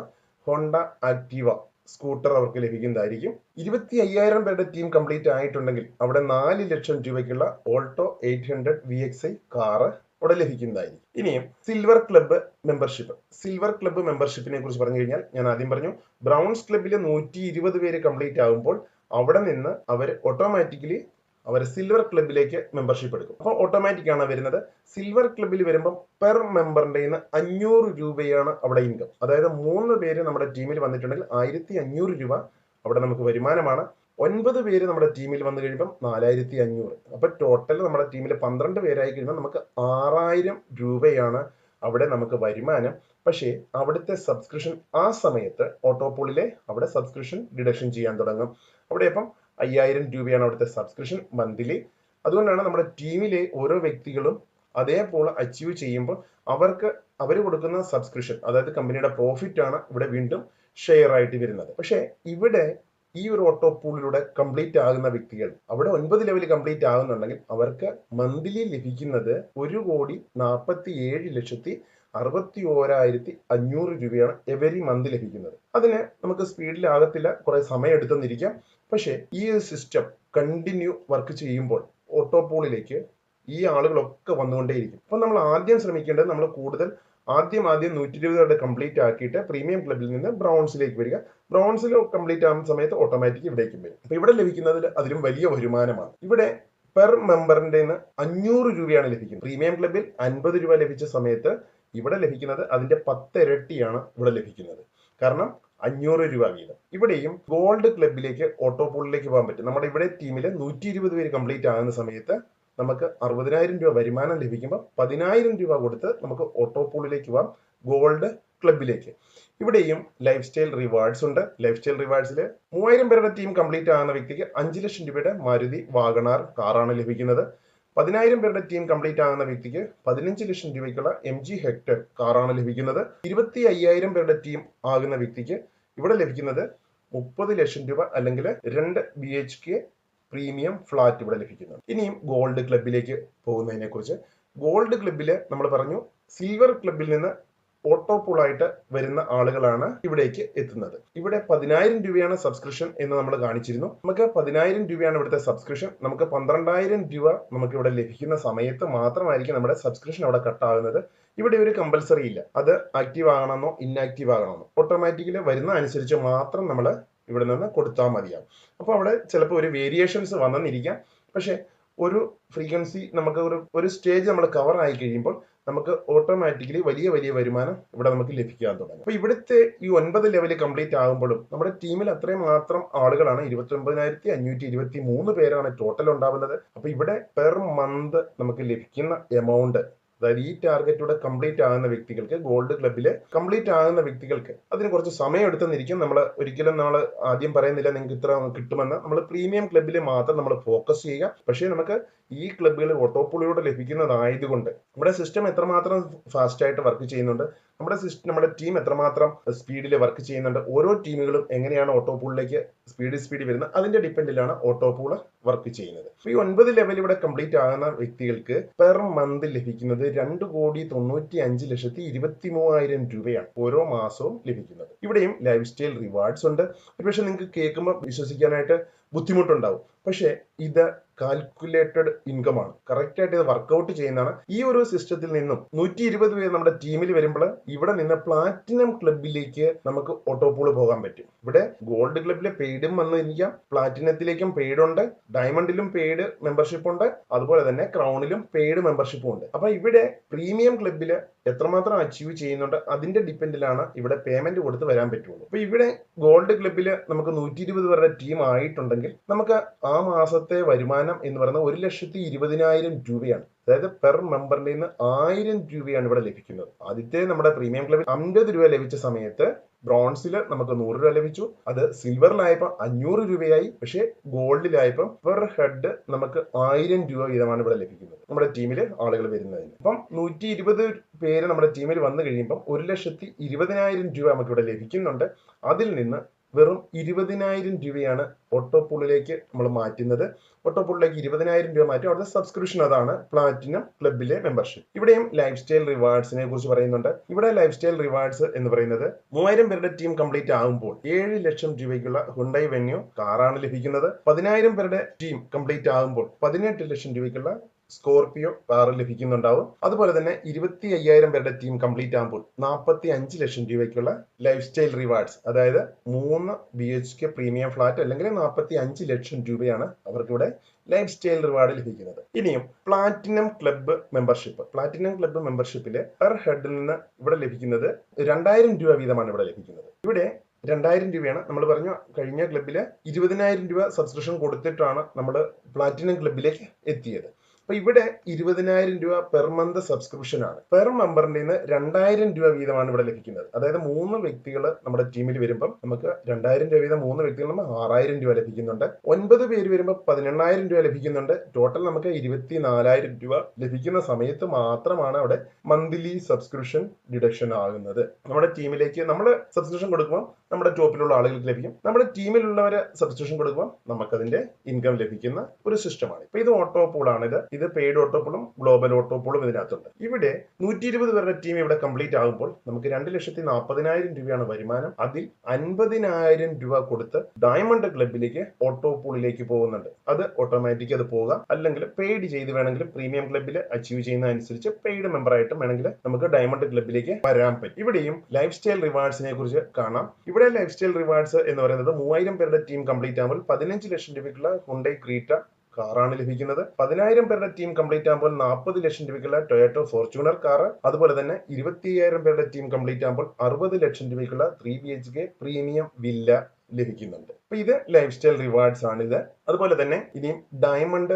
ഹോണ്ട ആക്റ്റീവ സ്കൂട്ടർ അവർക്ക് ലഭിക്കുന്നതായിരിക്കും. 25,000 പേരുടെ ടീം കംപ്ലീറ്റ് ആയിട്ടുണ്ടെങ്കിൽ അവിടെ 4 ലക്ഷം രൂപയ്ക്കുള്ള ഓൾട്ടോ 800 VXI കാറ് അവിടെ ലഭിക്കുന്നതായിരിക്കും. ഇനിയും സിൽവർ ക്ലബ്ബ് മെമ്പർഷിപ്പിനെ കുറിച്ച് പറഞ്ഞു കഴിഞ്ഞാൽ ഞാൻ ആദ്യം പറഞ്ഞു, ബ്രൗൺസ് ക്ലബ്ബിൽ 120 പേര് കംപ്ലീറ്റ് ആകുമ്പോൾ അവിടെ നിന്ന് അവർ ഓട്ടോമാറ്റിക്കലി അവർ സിൽവർ ക്ലബിലേക്ക് മെമ്പർഷിപ്പ് എടുക്കും. അപ്പോൾ ഓട്ടോമാറ്റിക് ആണ് വരുന്നത്. സിൽവർ ക്ലബിൽ വരുമ്പോൾ പെർ മെമ്പറിന്റെ 500 രൂപയാണ് അവിടെ ഇൻകം. അതായത് 3 പേര് നമ്മുടെ ടീമിൽ വന്നിട്ടുണ്ടെങ്കിൽ 1500 രൂപ അവിടെ നമുക്ക് വരുമാനമാണ്. 9 പേര് നമ്മുടെ ടീമിൽ വന്നു കഴിയുമ്പോൾ 4500. അപ്പൊ ടോട്ടൽ നമ്മുടെ ടീമിൽ 12 പേരായി കഴിയുമ്പോൾ നമുക്ക് 6000 രൂപയാണ് അവിടെ നമുക്ക് വരുമാനം. പക്ഷേ അവിടുത്തെ സബ്സ്ക്രിപ്ഷൻ ആ സമയത്ത് ഓട്ടോപോളിലെ അവിടെ സബ്സ്ക്രിപ്ഷൻ ഡിഡക്ഷൻ ചെയ്യാൻ തുടങ്ങും. അവിടെ അപ്പം 5000 രൂപയാണ് അവിടുത്തെ സബ്സ്ക്രിപ്ഷൻ മന്ത്ലി. അതുകൊണ്ടാണ് നമ്മുടെ ടീമിലെ ഓരോ വ്യക്തികളും അതേപോലെ അച്ചീവ് ചെയ്യുമ്പോൾ അവർ കൊടുക്കുന്ന സബ്സ്ക്രിപ്ഷൻ, അതായത് കമ്പനിയുടെ പ്രോഫിറ്റ് ആണ് ഇവിടെ വീണ്ടും ഷെയർ ആയിട്ട് വരുന്നത്. പക്ഷേ ഇവിടെ ഈ ഒരു ഓട്ടോ പൂളിലൂടെ കംപ്ലീറ്റ് ആകുന്ന വ്യക്തികൾ അവിടെ 9 ലെവൽ കംപ്ലീറ്റ് ആകുന്നുണ്ടെങ്കിൽ അവർക്ക് മന്ത്ലി ലഭിക്കുന്നത് 1,47,61,500 രൂപയാണ് എവരി മന്ത് ലഭിക്കുന്നത്. അതിന് നമുക്ക് സ്പീഡിലാകത്തില്ല, കുറെ സമയം എടുത്തെന്നിരിക്കാം. പക്ഷേ ഈ സിസ്റ്റം കണ്ടിന്യൂ വർക്ക് ചെയ്യുമ്പോൾ ഓട്ടോ പൂളിലേക്ക് ഈ ആളുകളൊക്കെ വന്നുകൊണ്ടേയിരിക്കും. അപ്പൊ നമ്മൾ ആദ്യം ശ്രമിക്കേണ്ടത് നമ്മൾ കൂടുതൽ ആദ്യം 120 കംപ്ലീറ്റ് ആക്കിയിട്ട് പ്രീമിയം ക്ലബിൽ നിന്ന് ബ്രൗൺസിലേക്ക് വരിക. ബ്രൗൺസിൽ കംപ്ലീറ്റ് ആകുന്ന സമയത്ത് ഓട്ടോമാറ്റിക് ഇവിടേക്കും വരും. അപ്പൊ ഇവിടെ ലഭിക്കുന്നതിൽ അതിലും വലിയ വരുമാനമാണ്. ഇവിടെ പെർ മെമ്പറിന്റെ 500 രൂപയാണ് ലഭിക്കുന്നത്. പ്രീമിയം ക്ലബിൽ 50 രൂപ ലഭിച്ച സമയത്ത് ഇവിടെ ലഭിക്കുന്നത് അതിന്റെ 10 ഇരട്ടിയാണ് ഇവിടെ ലഭിക്കുന്നത്. കാരണം 500 രൂപ വീതം. ഇവിടെയും ഗോൾഡ് ക്ലബിലേക്ക് ഓട്ടോ പൂളിലേക്ക് പോകാൻ പറ്റും. നമ്മുടെ ഇവിടെ ടീമിൽ 120 പേര് കംപ്ലീറ്റ് ആകുന്ന സമയത്ത് നമുക്ക് 60,000 രൂപ വരുമാനം ലഭിക്കുമ്പോൾ 10,000 രൂപ കൊടുത്ത് നമുക്ക് ഓട്ടോ പൂളിലേക്ക് പോകാം, ഗോൾഡ് ക്ലബിലേക്ക്. ഇവിടെയും ലൈഫ് സ്റ്റൈൽ റിവാർഡ്സ് ഉണ്ട്. ലൈഫ് സ്റ്റൈൽ റിവാർഡ്സിൽ 3000 പേരുടെ ടീം കംപ്ലീറ്റ് ആകുന്ന വ്യക്തിക്ക് 5 ലക്ഷം രൂപയുടെ മാരുതി വാഗണാർ കാറാണ് ലഭിക്കുന്നത്. 10,000 പേരുടെ ടീം കംപ്ലീറ്റ് ആകുന്ന വ്യക്തിക്ക് 15 ലക്ഷം രൂപയ്ക്കുള്ള MG ഹെക്ടർ കാറാണ് ലഭിക്കുന്നത്. 25,000 പേരുടെ ടീം ആകുന്ന വ്യക്തിക്ക് ഇവിടെ ലഭിക്കുന്നത് 30 ലക്ഷം രൂപ അല്ലെങ്കിൽ 2 BHK പ്രീമിയം ഫ്ലാറ്റ് ഇവിടെ ലഭിക്കുന്നത്. ഇനിയും ഗോൾഡ് ക്ലബിലേക്ക് പോകുന്നതിനെ കുറിച്ച്, ഗോൾഡ് ക്ലബില് നമ്മൾ പറഞ്ഞു സിൽവർ ക്ലബിൽ നിന്ന് ഓട്ടോ പൂളായിട്ട് വരുന്ന ആളുകളാണ് ഇവിടേക്ക് എത്തുന്നത്. ഇവിടെ 10,000 രൂപയാണ് സബ്സ്ക്രിപ്ഷൻ എന്ന് നമ്മൾ കാണിച്ചിരുന്നു. നമുക്ക് 10,000 രൂപയാണ് ഇവിടുത്തെ സബ്സ്ക്രിപ്ഷൻ. നമുക്ക് 12,000 രൂപ നമുക്ക് ഇവിടെ ലഭിക്കുന്ന സമയത്ത് മാത്രമായിരിക്കും നമ്മുടെ സബ്സ്ക്രിപ്ഷൻ അവിടെ കട്ടാകുന്നത്. ഇവിടെ ഒരു കമ്പൽസറി ഇല്ല, അത് ആക്റ്റീവ് ആകണമെന്നോ ഇൻആക്റ്റീവ് ആകണമെന്നോ. ഓട്ടോമാറ്റിക്കലി വരുന്ന അനുസരിച്ച് മാത്രം നമ്മൾ ഇവിടെ നിന്ന് കൊടുത്താൽ മതിയാവും. അപ്പോൾ അവിടെ ചിലപ്പോൾ ഒരു വേരിയേഷൻസ് വന്നെന്നിരിക്കാം. പക്ഷെ ഒരു ഫ്രീക്വൻസി നമുക്ക് ഒരു സ്റ്റേജ് നമ്മൾ കവർ ആയി കഴിയുമ്പോൾ നമുക്ക് ഓട്ടോമാറ്റിക്കലി വലിയ വരുമാനം ഇവിടെ നമുക്ക് ലഭിക്കാൻ തുടങ്ങും. അപ്പൊ ഇവിടുത്തെ ഈ 9 ലെവൽ കംപ്ലീറ്റ് ആകുമ്പോഴും നമ്മുടെ ടീമിൽ അത്രയും മാത്രം ആളുകളാണ്, 29,523 പേരാണ് ടോട്ടൽ ഉണ്ടാവുന്നത്. അപ്പൊ ഇവിടെ പെർ മന്ത് നമുക്ക് ലഭിക്കുന്ന എമൗണ്ട്, അതായത് ഈ ടാർഗറ്റൂടെ കംപ്ലീറ്റ് ആകുന്ന വ്യക്തികൾക്ക്, ഗോൾഡ് ക്ലബില് കംപ്ലീറ്റ് ആകുന്ന വ്യക്തികൾക്ക് അതിന് കുറച്ച് സമയം എടുത്തെന്നിരിക്കും. ഒരിക്കലും നമ്മൾ ആദ്യം പറയുന്നില്ല നിങ്ങൾക്ക് ഇത്ര കിട്ടുമെന്ന്. നമ്മൾ പ്രീമിയം ക്ലബിൽ മാത്രം നമ്മൾ ഫോക്കസ് ചെയ്യുക. പക്ഷേ നമുക്ക് ഈ ക്ലബുകൾ ഓട്ടോപൂളിലൂടെ ലഭിക്കുന്നതായതുകൊണ്ട് നമ്മുടെ സിസ്റ്റം എത്രമാത്രം ഫാസ്റ്റ് ആയിട്ട് വർക്ക് ചെയ്യുന്നുണ്ട്, നമ്മുടെ ടീം എത്രമാത്രം സ്പീഡിൽ വർക്ക് ചെയ്യുന്നുണ്ട്, ഓരോ ടീമുകളും എങ്ങനെയാണ് ഓട്ടോപൂളിലേക്ക് സ്പീഡ് വരുന്നത്, അതിന്റെ ഡിപ്പെൻഡിലാണ് ഓട്ടോപൂള് വർക്ക് ചെയ്യുന്നത്. ഈ 9 ലെവൽ ഇവിടെ കംപ്ലീറ്റ് ആകുന്ന വ്യക്തികൾക്ക് പെർ മന്ത് ലഭിക്കുന്നത് 2,95,23,000 രൂപയാണ് ഓരോ മാസവും ലഭിക്കുന്നത്. ഇവിടെയും ലൈഫ് സ്റ്റൈൽ റിവാർഡ്സ് ഉണ്ട്. ഒരുപക്ഷെ നിങ്ങൾക്ക് കേൾക്കുമ്പോൾ വിശ്വസിക്കാനായിട്ട് ബുദ്ധിമുട്ടുണ്ടാവും. പക്ഷേ ഇത് കാൽക്കുലേറ്റഡ് ഇൻകം ആണ്. കറക്റ്റ് ആയിട്ട് ഇത് വർക്ക്ഔട്ട് ചെയ്യുന്നതാണ്. ഈ ഒരു സിസ്റ്റത്തിൽ നിന്നും 120 പേര് നമ്മുടെ ടീമിൽ വരുമ്പോൾ ഇവിടെ നിന്ന് പ്ലാറ്റിനം ക്ലബിലേക്ക് നമുക്ക് ഓട്ടോപൂള് പോകാൻ പറ്റും. ഇവിടെ ഗോൾഡ് ക്ലബിലെ പെയ്ഡും വന്നിരിക്കാം, പ്ലാറ്റിനത്തിലേക്കും പെയ്ഡ് ഉണ്ട്, ഡയമണ്ടിലും പെയ്ഡ് മെമ്പർഷിപ്പ് ഉണ്ട്, അതുപോലെ തന്നെ ക്രൗണിലും പെയ്ഡ് മെമ്പർഷിപ്പും ഉണ്ട്. അപ്പൊ ഇവിടെ പ്രീമിയം ക്ലബില് എത്രമാത്രം അച്ചീവ് ചെയ്യുന്നുണ്ട് അതിന്റെ ഡിപ്പെൻഡിലാണ് ഇവിടെ പേയ്മെന്റ് കൊടുത്ത് വരാൻ പറ്റുള്ളൂ. അപ്പൊ ഇവിടെ ഗോൾഡ് ക്ലബില് നമുക്ക് 120 പേരുടെ ടീം ആയിട്ടുണ്ടെങ്കിൽ നമുക്ക് ആ മാസത്തെ വരുമാനം എന്ന് പറയുന്നത് 1,20,000 രൂപയാണ്. അതായത് പെർ മെമ്പറിന്റെ 1000 രൂപയാണ് ഇവിടെ ലഭിക്കുന്നത്. ആദ്യത്തെ നമ്മുടെ പ്രീമിയം ക്ലബിൽ 50 രൂപ ലഭിച്ച സമയത്ത് ബ്രോൺസിൽ നമുക്ക് 100 രൂപ ലഭിച്ചു. അത് സിൽവറിലായപ്പോൾ 500 രൂപയായി. പക്ഷേ ഗോൾഡിലായപ്പോൾ പെർ ഹെഡ് നമുക്ക് 1000 രൂപ വീതമാണ് ഇവിടെ ലഭിക്കുന്നത് നമ്മുടെ ടീമിൽ ആളുകൾ വരുന്നതിന്. അപ്പം 120 പേര് നമ്മുടെ ടീമിൽ വന്നു കഴിയുമ്പോൾ 1,20,000 രൂപ നമുക്ക് ഇവിടെ ലഭിക്കുന്നുണ്ട്. അതിൽ നിന്ന് വെറും 20,000 രൂപയാണ് ഓട്ടോപൂളിലേക്ക് നമ്മൾ മാറ്റുന്നത്. ഓട്ടോപൂളിലേക്ക് 20,000 രൂപ മാറ്റി അവിടുത്തെ സബ്സ്ക്രിപ്ഷൻ അതാണ് പ്ലാറ്റിനം ക്ലബിലെ മെമ്പർഷിപ്പ്. ഇവിടെയും ലൈഫ് സ്റ്റൈൽ റിവാർഡ്സിനെ കുറിച്ച് പറയുന്നുണ്ട്. ഇവിടെ ലൈഫ് സ്റ്റൈൽ റിവാർഡ്സ് എന്ന് പറയുന്നത് 3000 പേരുടെ ടീം കംപ്ലീറ്റ് ആകുമ്പോൾ 7 ലക്ഷം രൂപയ്ക്കുള്ള ഹുണ്ടായി വെന്യൂ കാറാണ് ലഭിക്കുന്നത്. 10,000 പേരുടെ ടീം കംപ്ലീറ്റ് ആകുമ്പോൾ 18 ലക്ഷം രൂപയ്ക്കുള്ള സ്കോർപിയോ കാർ ലഭിക്കുന്നുണ്ടാവും. അതുപോലെ തന്നെ 25,000 പേരുടെ ടീം കംപ്ലീറ്റ് ആകുമ്പോൾ 45 ലക്ഷം രൂപയ്ക്കുള്ള ലൈഫ് സ്റ്റൈൽ റിവാർഡ്സ്, അതായത് 3 BHK പ്രീമിയം ഫ്ലാറ്റ് അല്ലെങ്കിൽ 45 ലക്ഷം രൂപയാണ് അവർക്കിവിടെ ലൈഫ് സ്റ്റൈൽ റിവാർഡ് ലഭിക്കുന്നത്. ഇനിയും പ്ലാറ്റിനം ക്ലബ്ബ് മെമ്പർഷിപ്പില് പെർ ഹെഡിൽ നിന്ന് ഇവിടെ ലഭിക്കുന്നത് 2,000 രൂപ വീതമാണ് ഇവിടെ ലഭിക്കുന്നത്. ഇവിടെ 2,000 രൂപയാണ്. നമ്മൾ പറഞ്ഞു കഴിഞ്ഞ ക്ലബില് 20,000 രൂപ സബ്സ്ക്രിപ്ഷൻ കൊടുത്തിട്ടാണ് നമ്മൾ പ്ലാറ്റിനം ക്ലബിലേക്ക് എത്തിയത്. അപ്പൊ ഇവിടെ 20,000 രൂപ പെർ മന്ത് സബ്സ്ക്രിപ്ഷൻ ആണ്. പെർ മെമ്പറിന്റെ നിന്ന് 2,000 രൂപ വീതമാണ് ഇവിടെ ലഭിക്കുന്നത്. അതായത് 3 വ്യക്തികൾ നമ്മുടെ ടീമിൽ വരുമ്പോൾ നമുക്ക് 2,000 രൂപ വീതം 3 വ്യക്തികൾ 6,000 രൂപ ലഭിക്കുന്നുണ്ട്. 9 പേര് വരുമ്പോൾ 18,000 രൂപ ലഭിക്കുന്നുണ്ട്. ടോട്ടൽ നമുക്ക് 24,000 രൂപ ലഭിക്കുന്ന സമയത്ത് മാത്രമാണ് അവിടെ മന്ത്ലി സബ്സ്ക്രിപ്ഷൻ ഡിഡക്ഷൻ ആകുന്നത്. നമ്മുടെ ടീമിലേക്ക് നമ്മൾ സബ്സ്ക്രിപ്ഷൻ കൊടുക്കുമ്പോൾ നമ്മുടെ ടോപ്പിലുള്ള ആളുകൾക്ക് ലഭിക്കും. നമ്മുടെ ടീമിലുള്ളവരെ സബ്സ്ക്രിപ്ഷൻ കൊടുക്കുമ്പോൾ നമുക്കതിന്റെ ഇൻകം ലഭിക്കുന്ന ഒരു സിസ്റ്റമാണ്. ഇപ്പൊ ഇത് ഓട്ടോ പൂളാണിത്. ഇത് പെയ്ഡ് ഓട്ടോ പൂളും ഗ്ലോബൽ ഓട്ടോ പൂളും ഇതിനകത്തുണ്ട്. ഇവിടെ 120 പേരുടെ ടീം ഇവിടെ കംപ്ലീറ്റ് ആകുമ്പോൾ നമുക്ക് 2,40,000 രൂപയാണ് വരുമാനം. അതിൽ 50,000 രൂപ കൊടുത്ത് ഡയമണ്ട് ക്ലബിലേക്ക് ഓട്ടോ പൂളിലേക്ക് പോകുന്നുണ്ട്. അത് ഓട്ടോമാറ്റിക് അത് പോകാം. അല്ലെങ്കിൽ പെയ്ഡ് ചെയ്ത് വേണമെങ്കിൽ പ്രീമിയം ക്ലബിൽ അച്ചീവ് ചെയ്യുന്ന അനുസരിച്ച് പെയ്ഡ് മെമ്പർ ആയിട്ടും വേണമെങ്കിൽ നമുക്ക് ഡയമണ്ട് ക്ലബിലേക്ക് വരാൻ പറ്റും. ഇവിടെയും ലൈഫ് സ്റ്റൈൽ റിവാർഡ്സിനെ കുറിച്ച് കാണാം. ഇവിടെ ലൈഫ് സ്റ്റൈൽ റിവാർഡ്സ് എന്ന് പറയുന്നത് 3,000 പേരുടെ ടീം കംപ്ലീറ്റ് ആകുമ്പോൾ 15 ലക്ഷം രൂപയ്ക്കുള്ള ഹുണ്ടൈ ക്രീറ്റ കാറാണ് ലഭിക്കുന്നത്. 10,000 പേരുടെ ടീം കംപ്ലീറ്റ് ആകുമ്പോൾ 40 ലക്ഷം രൂപയ്ക്കുള്ള ടൊയോട്ടോ ഫോർച്യൂണർ കാർ. അതുപോലെ തന്നെ 25,000 പേരുടെ ടീം കംപ്ലീറ്റ് ആകുമ്പോൾ 60 ലക്ഷം രൂപയ്ക്കുള്ള 3 BHK പ്രീമിയം വില്ല ലഭിക്കുന്നുണ്ട്. അപ്പൊ ഇത് ലൈഫ് സ്റ്റൈൽ റിവാർഡ്സ് ആണ് ഇത്. അതുപോലെ തന്നെ ഇനിയും ഡയമണ്ട്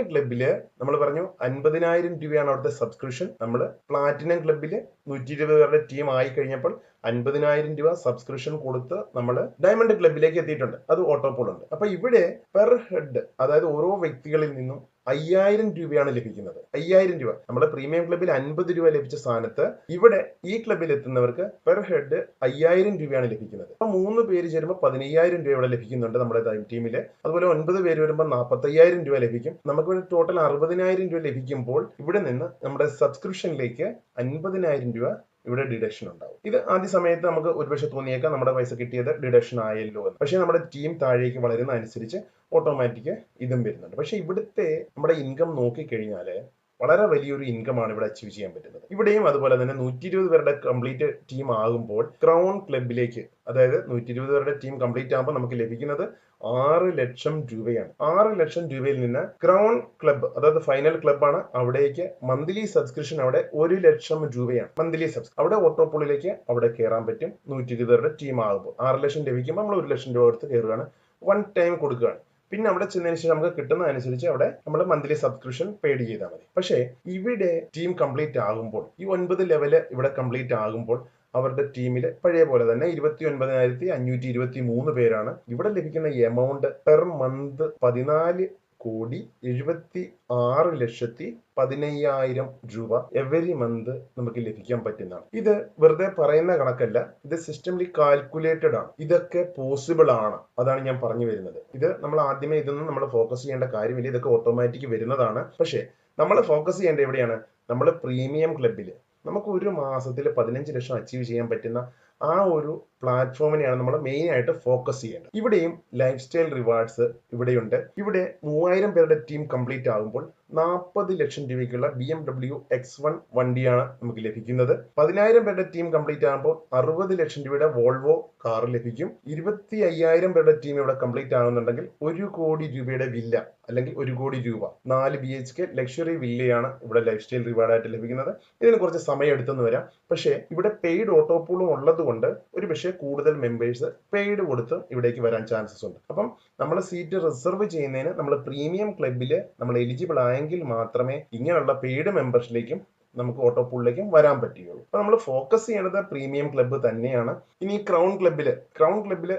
ക്ലബില് നമ്മൾ പറഞ്ഞു 50,000 രൂപയാണ് അവിടുത്തെ സബ്സ്ക്രിപ്ഷൻ. നമ്മൾ പ്ലാറ്റിനം ക്ലബില് 120 പേരുടെ ടീം ആയി കഴിഞ്ഞപ്പോൾ 50,000 രൂപ സബ്സ്ക്രിപ്ഷൻ കൊടുത്ത് നമ്മൾ ഡയമണ്ട് ക്ലബിലേക്ക് എത്തിയിട്ടുണ്ട്. അത് ഓട്ടോ പൂൾ ഉണ്ട്. അപ്പൊ ഇവിടെ പെർ ഹെഡ്, അതായത് ഓരോ വ്യക്തികളിൽ നിന്നും 5,000 രൂപയാണ് ലഭിക്കുന്നത്. 5,000 രൂപ നമ്മുടെ പ്രീമിയം ക്ലബിൽ 50 രൂപ ലഭിച്ച സ്ഥാനത്ത് ഇവിടെ ഈ ക്ലബിൽ എത്തുന്നവർക്ക് പെർ ഹെഡ് 5,000 രൂപയാണ് ലഭിക്കുന്നത്. അപ്പൊ 3 പേര് ചേരുമ്പോൾ 15,000 രൂപ ഇവിടെ ലഭിക്കുന്നുണ്ട് നമ്മുടെ ടീമില്. അതുപോലെ 9 പേര് വരുമ്പോൾ 45,000 രൂപ ലഭിക്കും. നമുക്ക് ടോട്ടൽ 60,000 രൂപ ലഭിക്കുമ്പോൾ ഇവിടെ നിന്ന് നമ്മുടെ സബ്സ്ക്രിപ്ഷനിലേക്ക് 50,000 രൂപ ഇവിടെ ഡിഡക്ഷൻ ഉണ്ടാവും. ഇത് ആദ്യ സമയത്ത് നമുക്ക് ഒരുപക്ഷെ തോന്നിയേക്കാം നമ്മുടെ പൈസ കിട്ടിയത് ഡിഡക്ഷൻ ആയല്ലോ എന്ന്. പക്ഷെ നമ്മുടെ ടീം താഴേക്ക് വളരുന്ന അനുസരിച്ച് ഓട്ടോമാറ്റിക് ഇതും വരുന്നുണ്ട്. പക്ഷെ ഇവിടുത്തെ നമ്മുടെ ഇൻകം നോക്കിക്കഴിഞ്ഞാല് വളരെ വലിയൊരു ഇൻകം ആണ് ഇവിടെ അച്ചീവ് ചെയ്യാൻ പറ്റുന്നത്. ഇവിടെയും അതുപോലെ തന്നെ 120 പേരുടെ കംപ്ലീറ്റ് ടീം ആകുമ്പോൾ ക്രൗൺ ക്ലബിലേക്ക്, അതായത് 120 പേരുടെ ടീം കംപ്ലീറ്റ് ആകുമ്പോൾ നമുക്ക് ലഭിക്കുന്നത് 6 ലക്ഷം രൂപയാണ്. 6 ലക്ഷം രൂപയിൽ നിന്ന് ക്രൗൺ ക്ലബ്, അതായത് ഫൈനൽ ക്ലബാണ്, അവിടേക്ക് മന്ത്ലി സബ്സ്ക്രിപ്ഷൻ അവിടെ 1 ലക്ഷം രൂപയാണ് മന്ത്ലി സബ്സ്ക്രിപ്ഷൻ. അവിടെ ഓട്ടോ പൂളിലേക്ക് അവിടെ കയറാൻ പറ്റും. 120 പേരുടെ ടീം ആകുമ്പോൾ 6 ലക്ഷം ലഭിക്കുമ്പോൾ നമ്മൾ 1 ലക്ഷം രൂപ കൊടുത്ത് കയറുകയാണ്. 1 ടൈം കൊടുക്കുകയാണ്. പിന്നെ അവിടെ ചെന്നതിന് ശേഷം നമുക്ക് കിട്ടുന്ന അനുസരിച്ച് അവിടെ നമ്മൾ മന്ത്ലി സബ്സ്ക്രിപ്ഷൻ പെയ്ഡ് ചെയ്താൽ മതി. പക്ഷേ ഇവിടെ ടീം കംപ്ലീറ്റ് ആകുമ്പോൾ ഈ 9 ലെവല് ഇവിടെ കംപ്ലീറ്റ് ആകുമ്പോൾ അവരുടെ ടീമിൽ പഴയ പോലെ തന്നെ 29,523 പേരാണ്. ഇവിടെ ലഭിക്കുന്ന എമൗണ്ട് പെർ മന്ത് 14,76,15,000 രൂപ എവരി മന്ത് നമുക്ക് ലഭിക്കാൻ പറ്റുന്നതാണ്. ഇത് വെറുതെ പറയുന്ന കണക്കല്ല, ഇത് സിസ്റ്റംലി കാൽക്കുലേറ്റഡ് ആണ്. ഇതൊക്കെ പോസിബിൾ ആണ്. അതാണ് ഞാൻ പറഞ്ഞു വരുന്നത്. ഇത് നമ്മൾ ആദ്യമേ ഇതൊന്നും നമ്മൾ ഫോക്കസ് ചെയ്യേണ്ട കാര്യമില്ല. ഇതൊക്കെ ഓട്ടോമാറ്റിക് വരുന്നതാണ്. പക്ഷേ നമ്മൾ ഫോക്കസ് ചെയ്യേണ്ട എവിടെയാണ്? നമ്മൾ പ്രീമിയം ക്ലബില് നമുക്ക് ഒരു മാസത്തിൽ 15 ലക്ഷം അച്ചീവ് ചെയ്യാൻ പറ്റുന്ന ആ ഒരു പ്ലാറ്റ്ഫോമിനെയാണ് നമ്മൾ മെയിൻ ആയിട്ട് ഫോക്കസ് ചെയ്യേണ്ടത്. ഇവിടെയും ലൈഫ് സ്റ്റൈൽ റിവാർഡ്സ് ഇവിടെയുണ്ട്. ഇവിടെ 3,000 പേരുടെ ടീം കംപ്ലീറ്റ് ആകുമ്പോൾ 40 ലക്ഷം രൂപയ്ക്കുള്ള BMW X1 വണ്ടിയാണ് നമുക്ക് ലഭിക്കുന്നത്. 10,000 പേരുടെ ടീം കംപ്ലീറ്റ് ആകുമ്പോൾ 60 ലക്ഷം രൂപയുടെ വോൾവോ കാർ ലഭിക്കും. 25,000 പേരുടെ ടീം ഇവിടെ കംപ്ലീറ്റ് ആകുന്നുണ്ടെങ്കിൽ 1 കോടി രൂപയുടെ വില്ല, അല്ലെങ്കിൽ 1 കോടി രൂപ 4 BHK ലക്ഷറി വില്ലയാണ് ഇവിടെ ലൈഫ് സ്റ്റൈൽ റിവാർഡായിട്ട് ലഭിക്കുന്നത്. ഇതിന് കുറച്ച് സമയം എടുത്തെന്ന് വരാം. പക്ഷേ ഇവിടെ പെയ്ഡ് ഓട്ടോ പൂളും ഉള്ളത് കൊണ്ട് ഒരു പക്ഷേ കൂടുതൽ മെമ്പേഴ്സ് പെയ്ഡ് കൊടുത്ത് ഇവിടേക്ക് വരാൻ ചാൻസസ് ഉണ്ട്. അപ്പം നമ്മൾ സീറ്റ് റിസർവ് ചെയ്യുന്നതിന് നമ്മൾ പ്രീമിയം ക്ലബിൽ നമ്മൾ എലിജിബിൾ ആയെങ്കിൽ മാത്രമേ ഇങ്ങനെയുള്ള പെയ്ഡ് മെമ്പർഷിപ്പിലേക്കും നമുക്ക് ഓട്ടോ പൂളിലേക്കും വരാൻ പറ്റുകയുള്ളൂ. അപ്പൊ നമ്മൾ ഫോക്കസ് ചെയ്യേണ്ടത് പ്രീമിയം ക്ലബ്ബ് തന്നെയാണ്. ഇനി ക്രൗൺ ക്ലബില്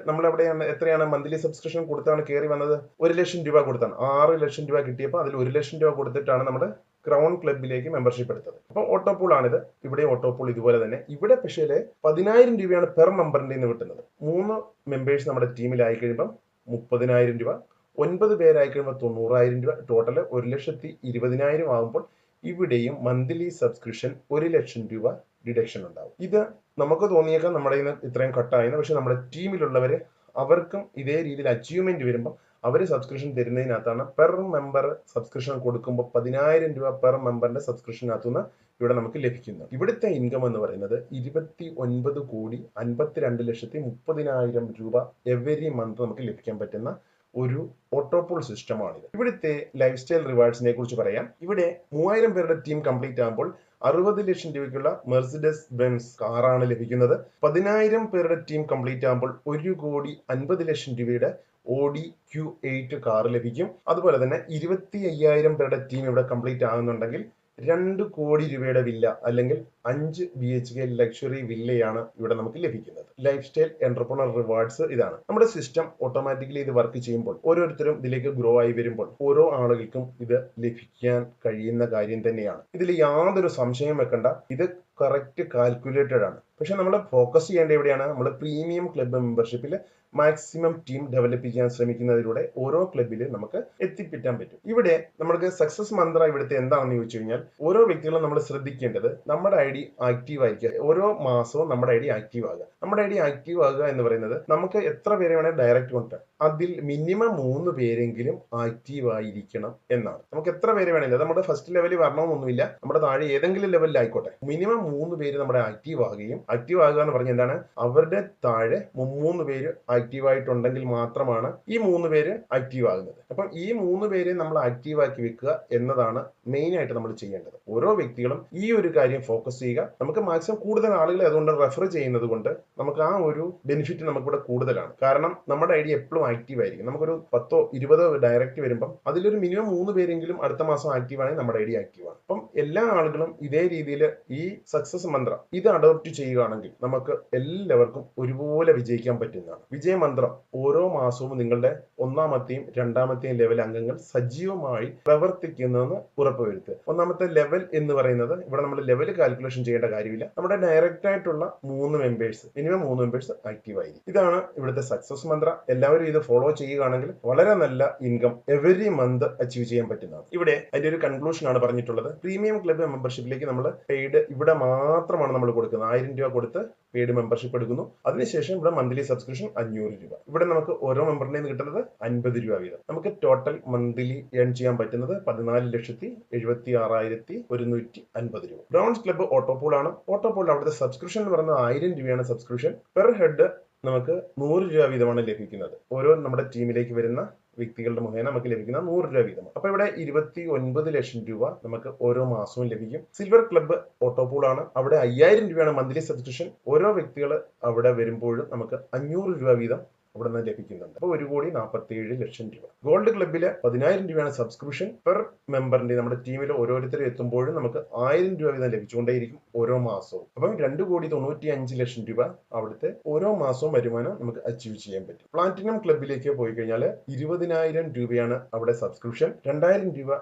നമ്മൾ എവിടെയാണ്, എത്രയാണ് മന്ത്ലി സബ്സ്ക്രിപ്ഷൻ കൊടുത്താണ് കയറി വന്നത്? 1 ലക്ഷം രൂപ കൊടുത്താണ്. 6 ലക്ഷം രൂപ കിട്ടിയപ്പോൾ അതിൽ 1 ലക്ഷം രൂപ കൊടുത്തിട്ടാണ് നമ്മുടെ ക്രൗൺ ക്ലബിലേക്ക് മെമ്പർഷിപ്പ് എടുത്തത്. അപ്പൊ ഓട്ടോ പൂൾ ആണിത്. ഇവിടെ ഓട്ടോ പൂൾ ഇതുപോലെ തന്നെ. ഇവിടെ പക്ഷേ 10,000 രൂപയാണ് പെർ മെമ്പറിന്റെ നിന്ന് കിട്ടുന്നത്. 3 മെമ്പേഴ്സ് നമ്മുടെ ടീമിലായി കഴിയുമ്പോൾ 30,000 രൂപ, 9 പേരായി കഴിയുമ്പോൾ 90,000 രൂപ, ടോട്ടൽ 1,20,000 ആകുമ്പോൾ ഇവിടെയും മന്ത്ലി സബ്സ്ക്രിപ്ഷൻ 1 ലക്ഷം രൂപ ഡിഡക്ഷൻ ഉണ്ടാവും. ഇത് നമുക്ക് തോന്നിയേക്കാം നമ്മുടെ ഇത്രയും കട്ടായെന്ന്. പക്ഷെ നമ്മുടെ ടീമിലുള്ളവര് അവർക്കും ഇതേ രീതിയിൽ അച്ചീവ്മെന്റ് വരുമ്പോൾ അവർ സബ്സ്ക്രിപ്ഷൻ തരുന്നതിനകത്താണ് പെർ മെമ്പർ സബ്സ്ക്രിപ്ഷൻ കൊടുക്കുമ്പോൾ 10,000 രൂപ പെർ മെമ്പറിന്റെ സബ്സ്ക്രിപ്ഷനകത്തുനിന്ന് ഇവിടെ നമുക്ക് ലഭിക്കുന്നു. ഇവിടുത്തെ ഇൻകം എന്ന് പറയുന്നത് 29,52,52,30,000 രൂപ എവരി മന്ത് നമുക്ക് ലഭിക്കാൻ പറ്റുന്ന ഒരു ഓട്ടോപൂൾ സിസ്റ്റമാണിത്. ഇവിടുത്തെ ലൈഫ് സ്റ്റൈൽ റിവാർഡ്സിനെ കുറിച്ച് പറയാം. ഇവിടെ 3,000 പേരുടെ ടീം കംപ്ലീറ്റ് ആകുമ്പോൾ 60 ലക്ഷം രൂപയ്ക്കുള്ള മെർസിഡസ് ബെൻസ് കാറാണ് ലഭിക്കുന്നത്. 10,000 പേരുടെ ടീം കംപ്ലീറ്റ് ആകുമ്പോൾ 1,50,00,000 രൂപയുടെ ഓഡി Q8 കാർ ലഭിക്കും. അതുപോലെ തന്നെ 25,000 പേരുടെ ടീം ഇവിടെ കംപ്ലീറ്റ് ആകുന്നുണ്ടെങ്കിൽ 2 കോടി രൂപയുടെ വില്ല അല്ലെങ്കിൽ 5 BHK ലക്ഷറി വില്ലയാണ് ഇവിടെ നമുക്ക് ലഭിക്കുന്നത്. ലൈഫ് സ്റ്റൈൽ എന്റർപ്രണർ റിവാർഡ്സ് ഇതാണ്. നമ്മുടെ സിസ്റ്റം ഓട്ടോമാറ്റിക്കലി ഇത് വർക്ക് ചെയ്യുമ്പോൾ ഓരോരുത്തരും ഇതിലേക്ക് ഗ്രോ ആയി വരുമ്പോൾ ഓരോ ആളുകൾക്കും ഇത് ലഭിക്കാൻ കഴിയുന്ന കാര്യം തന്നെയാണ്. ഇതിൽ യാതൊരു സംശയം വെക്കണ്ട. ഇത് കറക്റ്റ് കാൽക്കുലേറ്റഡ് ആണ്. പക്ഷെ നമ്മൾ ഫോക്കസ് ചെയ്യേണ്ട എവിടെയാണ്? നമ്മൾ പ്രീമിയം ക്ലബ്ബ് മെമ്പർഷിപ്പിൽ മാക്സിമം ടീം ഡെവലപ്പ് ചെയ്യാൻ ശ്രമിക്കുന്നതിലൂടെ ഓരോ ക്ലബിൽ നമുക്ക് എത്തിപ്പിറ്റാൻ പറ്റും. ഇവിടെ നമുക്ക് സക്സസ് മന്ത്ര ഇവിടുത്തെ എന്താണെന്ന് ചോദിച്ചു കഴിഞ്ഞാൽ ഓരോ വ്യക്തികളും നമ്മൾ ശ്രദ്ധിക്കേണ്ടത് നമ്മുടെ ഐ ഡി ആക്റ്റീവ് ആയിരിക്കുക. ഓരോ മാസവും നമ്മുടെ ഐ ഡി ആക്റ്റീവ് ആകുക. നമ്മുടെ ഐ ഡി ആക്റ്റീവ് ആകുക എന്ന് പറയുന്നത് നമുക്ക് എത്ര പേരെ വേണേൽ ഡയറക്റ്റ് കൊണ്ടുവരാം. അതിൽ മിനിമം 3 പേരെങ്കിലും ആക്റ്റീവ് ആയിരിക്കണം എന്നാണ്. നമുക്ക് എത്ര പേര് വേണമെങ്കിൽ നമ്മുടെ ഫസ്റ്റ് ലെവലിൽ വരണമെന്നൊന്നുമില്ല. നമ്മുടെ താഴെ ഏതെങ്കിലും ലെവലിൽ ആയിക്കോട്ടെ, മിനിമം 3 പേര് നമ്മുടെ ആക്റ്റീവ് ആകുകയും ആക്റ്റീവ് ആകുക എന്ന് പറഞ്ഞാൽ എന്താണ്? അവരുടെ താഴെ 3 പേര് ആക്റ്റീവ് ആയിട്ടുണ്ടെങ്കിൽ മാത്രമാണ് ഈ 3 പേര് ആക്റ്റീവ് ആകുന്നത്. അപ്പം ഈ 3 പേരെ നമ്മൾ ആക്റ്റീവ് ആക്കി വെക്കുക എന്നതാണ് മെയിൻ ആയിട്ട് നമ്മൾ ചെയ്യേണ്ടത്. ഓരോ വ്യക്തികളും ഈ ഒരു കാര്യം ഫോക്കസ് ചെയ്യുക. നമുക്ക് മാക്സിമം കൂടുതൽ ആളുകളെ അതുകൊണ്ട് റെഫർ ചെയ്യുന്നത് കൊണ്ട് നമുക്ക് ആ ഒരു ബെനിഫിറ്റ് നമുക്കിവിടെ കൂടുതലാണ്. കാരണം നമ്മുടെ ഐ ഡി എപ്പോഴും ആക്റ്റീവ് ആയിരിക്കും. നമുക്കൊരു 10 20 ഡയറക്റ്റ് വരുമ്പം അതിലൊരു മിനിമം 3 പേരെങ്കിലും അടുത്ത മാസം ആക്റ്റീവ് ആണെങ്കിൽ നമ്മുടെ ഐ ഡി ആക്റ്റീവ് ആണ്. അപ്പം എല്ലാ ആളുകളും ഇതേ രീതിയിൽ ഈ സക്സസ് മന്ത്രം ഇത് അഡോപ്റ്റ് ചെയ്യുകയാണെങ്കിൽ നമുക്ക് എല്ലാവർക്കും ഒരുപോലെ വിജയിക്കാൻ പറ്റുന്നതാണ്. വിജയ മന്ത്രം ഓരോ മാസവും നിങ്ങളുടെ 1ാമത്തെയും 2ാമത്തെയും ലെവൽ അംഗങ്ങൾ സജീവമായി പ്രവർത്തിക്കുന്നതെന്ന് ഉറപ്പുവരുത്തുക. 1ാമത്തെ ലെവൽ എന്ന് പറയുന്നത് ഇവിടെ നമ്മൾ ലെവൽ കാൽക്കുലേഷൻ ചെയ്യേണ്ട കാര്യമില്ല. നമ്മുടെ ഡയറക്റ്റ് ആയിട്ടുള്ള 3 മെമ്പേഴ്സ് മിനിമം 3 മെമ്പേഴ്സ് ആക്റ്റീവ് ആയിരിക്കും. ഇതാണ് ഇവിടുത്തെ സക്സസ് മന്ത്ര. എല്ലാവരും ഇത് ഫോളോ ചെയ്യുകയാണെങ്കിൽ വളരെ നല്ല ഇൻകം എവരി മന്ത് അച്ചീവ് ചെയ്യാൻ പറ്റുന്നതാണ്. ഇവിടെ അതിന്റെ ഒരു കൺക്ലൂഷൻ ആണ് പറഞ്ഞിട്ടുള്ളത്. പ്രീമിയം ക്ലബ്ബ് മെമ്പർഷിപ്പിലേക്ക് നമ്മൾ പെയ്ഡ് ഇവിടെ മാത്രമാണ് നമ്മൾ കൊടുക്കുന്നത്. 1000 രൂപ കൊടുത്ത് പെയ്ഡ് മെമ്പർഷിപ്പ് എടുക്കുന്നു. അതിനുശേഷം ഇവിടെ മന്ത്ലി സബ്സ്ക്രിപ്ഷൻ 500 രൂപ. ഇവിടെ നമുക്ക് ഓരോ മെമ്പറിനെയും കിട്ടുന്നത് 50 രൂപ വീതം. നമുക്ക് ടോട്ടൽ മന്ത്ലി ഏൺ ചെയ്യാൻ പറ്റുന്നത് 14,76,150 രൂപ. ബ്രോൺസ് ക്ലബ്ബ് ഓട്ടോപൂൾ ആണ്. ഓട്ടോപൂൾ അവിടുത്തെ സബ്സ്ക്രിപ്ഷൻ എന്ന് പറയുന്നത് 1000 രൂപയാണ് സബ്സ്ക്രിപ്ഷൻ. പെർ ഹെഡ് നമുക്ക് 100 രൂപ വീതമാണ് ലഭിക്കുന്നത്. ഓരോ നമ്മുടെ ടീമിലേക്ക് വരുന്ന വ്യക്തികളുടെ മുഖേന നമുക്ക് ലഭിക്കുന്ന 100 രൂപ വീതമാണ്. അപ്പൊ ഇവിടെ 29 ലക്ഷം രൂപ നമുക്ക് ഓരോ മാസവും ലഭിക്കും. സിൽവർ ക്ലബ്ബ് ഓട്ടോപൂൾ ആണ്. അവിടെ 5000 രൂപയാണ് മന്ത്ലി സബ്സ്ക്രിപ്ഷൻ. ഓരോ വ്യക്തികൾ അവിടെ വരുമ്പോഴും നമുക്ക് 500 രൂപ വീതം അവിടെ നിന്ന് ലഭിക്കുന്നുണ്ട്. അപ്പോൾ 1,47,00,000 രൂപ. ഗോൾഡ് ക്ലബ്ബില് 10,000 രൂപയാണ് സബ്സ്ക്രിപ്ഷൻ. പെർ മെമ്പറിന്റെ നമ്മുടെ ടീമിൽ ഓരോരുത്തരും എത്തുമ്പോഴും നമുക്ക് 1000 രൂപ വീതം ലഭിച്ചുകൊണ്ടേയിരിക്കും ഓരോ മാസവും. അപ്പം 2,95,00,000 രൂപ അവിടുത്തെ ഓരോ മാസവും വരുമാനം നമുക്ക് അച്ചീവ് ചെയ്യാൻ പറ്റും. പ്ലാറ്റിനം ക്ലബ്ബിലേക്ക് പോയി കഴിഞ്ഞാൽ 20,000 രൂപയാണ് അവിടെ സബ്സ്ക്രിപ്ഷൻ. 2,000 രൂപ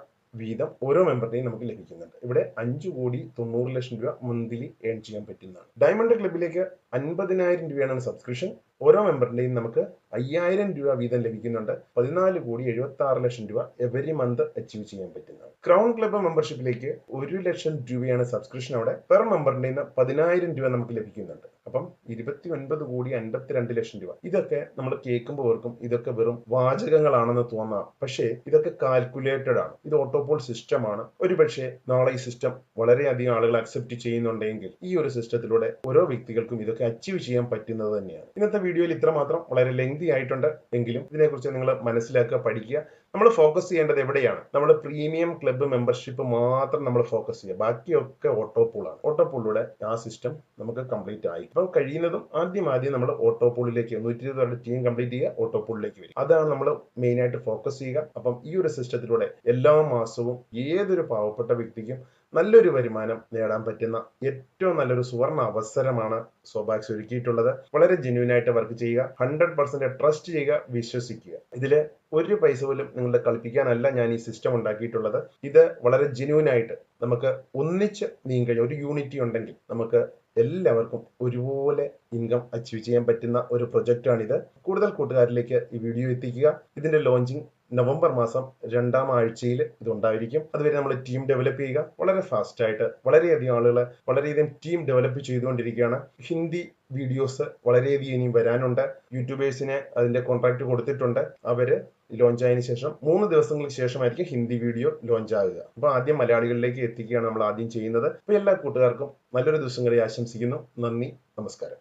വീതം ഓരോ മെമ്പറിനെയും നമുക്ക് ലഭിക്കുന്നുണ്ട്. ഇവിടെ 5,90,00,000 രൂപ മന്ത്ലി ഏൺ ചെയ്യാൻ പറ്റുന്നതാണ്. ഡയമണ്ട് ക്ലബ്ബിലേക്ക് 50,000 രൂപയാണ് സബ്സ്ക്രിപ്ഷൻ. ഓരോ മെമ്പറിന്റെയും നമുക്ക് 5,000 രൂപ വീതം ലഭിക്കുന്നുണ്ട്. 14,76,00,000 രൂപ എവരി മന്ത് അച്ചീവ് ചെയ്യാൻ പറ്റുന്നതാണ്. ക്രൗൺ ക്ലബ്ബ് മെമ്പർഷിപ്പിലേക്ക് 1,00,000 രൂപയാണ് സബ്സ്ക്രിപ്ഷൻ. അവിടെ പെർ മെമ്പറിന്റെ 10,000 രൂപ നമുക്ക് ലഭിക്കുന്നുണ്ട്. അപ്പം 29,52,00,000 രൂപ. ഇതൊക്കെ നമ്മൾ കേൾക്കുമ്പോൾ ഓർക്കും ഇതൊക്കെ വെറും വാചകങ്ങളാണെന്ന് തോന്നാം. പക്ഷേ ഇതൊക്കെ കാൽക്കുലേറ്റഡ് ആണ്. ഇത് ഓട്ടോപോൾ സിസ്റ്റം ആണ്. ഒരുപക്ഷെ നാളെ ഈ സിസ്റ്റം വളരെയധികം ആളുകൾ അക്സെപ്റ്റ് ചെയ്യുന്നുണ്ടെങ്കിൽ ഈ ഒരു സിസ്റ്റത്തിലൂടെ ഓരോ വ്യക്തികൾക്കും ഇതൊക്കെ അച്ചീവ് ചെയ്യാൻ പറ്റുന്നത് തന്നെയാണ്. ഇന്നത്തെ വീഡിയോയിൽ ഇത്രമാത്രം. വളരെ ലെങ്തി ആയിട്ടുണ്ട് എങ്കിലും ഇതിനെക്കുറിച്ച് നിങ്ങൾ മനസ്സിലാക്കുക, പഠിക്കുക. നമ്മൾ ഫോക്കസ് ചെയ്യേണ്ടത് എവിടെയാണ്? നമ്മൾ പ്രീമിയം ക്ലബ്ബ് മെമ്പർഷിപ്പ് മാത്രം നമ്മൾ ഫോക്കസ് ചെയ്യുക. ബാക്കിയൊക്കെ ഓട്ടോപൂളാണ്. ഓട്ടോപൂളിലൂടെ ആ സിസ്റ്റം നമുക്ക് കംപ്ലീറ്റ് ആയി. അപ്പം കഴിയുന്നതും ആദ്യം നമ്മൾ ഓട്ടോപൂളിലേക്ക് 120 ടീം കംപ്ലീറ്റ് ചെയ്യുക, ഓട്ടോപൂളിലേക്ക് വരും. അതാണ് നമ്മൾ മെയിൻ ആയിട്ട് ഫോക്കസ് ചെയ്യുക. അപ്പം ഈ ഒരു സിസ്റ്റത്തിലൂടെ എല്ലാ മാസവും ഏതൊരു പാവപ്പെട്ട വ്യക്തിക്കും നല്ലൊരു വരുമാനം നേടാൻ പറ്റുന്ന ഏറ്റവും നല്ലൊരു സുവർണ അവസരമാണ് സോബാക്സ് ഒരുക്കിയിട്ടുള്ളത്. വളരെ ജെന്യൂൻ ആയിട്ട് വർക്ക് ചെയ്യുക, 100% ട്രസ്റ്റ് ചെയ്യുക, വിശ്വസിക്കുക. ഇതില് ഒരു പൈസ പോലും നിങ്ങളുടെ കളിപ്പിക്കാനല്ല ഞാൻ ഈ സിസ്റ്റം ഉണ്ടാക്കിയിട്ടുള്ളത്. ഇത് വളരെ ജെന്യൂൻ ആയിട്ട് നമുക്ക് ഒന്നിച്ച് നീങ്ങി ഒരു യൂണിറ്റി ഉണ്ടെങ്കിൽ നമുക്ക് എല്ലാവർക്കും ഒരുപോലെ ഇൻകം അച്ചീവ് ചെയ്യാൻ പറ്റുന്ന ഒരു പ്രൊജക്റ്റാണിത്. കൂടുതൽ കൂട്ടുകാരിലേക്ക് ഈ വീഡിയോ എത്തിക്കുക. ഇതിന്റെ ലോഞ്ചിങ് നവംബർ മാസം 2ാം ആഴ്ചയിൽ ഇതുണ്ടായിരിക്കും. അതുവരെ നമ്മൾ ടീം ഡെവലപ്പ് ചെയ്യുക. വളരെ ഫാസ്റ്റ് ആയിട്ട് വളരെയധികം ആളുകൾ വളരെയധികം ടീം ഡെവലപ്പ് ചെയ്തുകൊണ്ടിരിക്കുകയാണ്. ഹിന്ദി വീഡിയോസ് വളരെയധികം ഇനിയും വരാനുണ്ട്. യൂട്യൂബേഴ്സിന് അതിന്റെ കോൺട്രാക്ട് കൊടുത്തിട്ടുണ്ട്. അവര് ലോഞ്ച് ആയതിനു ശേഷം 3 ദിവസങ്ങൾക്ക് ശേഷമായിരിക്കും ഹിന്ദി വീഡിയോ ലോഞ്ച് ആകുക. അപ്പൊ ആദ്യം മലയാളികളിലേക്ക് എത്തിക്കുകയാണ് നമ്മൾ ആദ്യം ചെയ്യുന്നത്. അപ്പൊ എല്ലാ കൂട്ടുകാർക്കും നല്ലൊരു ദിവസം കൂടി ആശംസിക്കുന്നു. നന്ദി, നമസ്കാരം.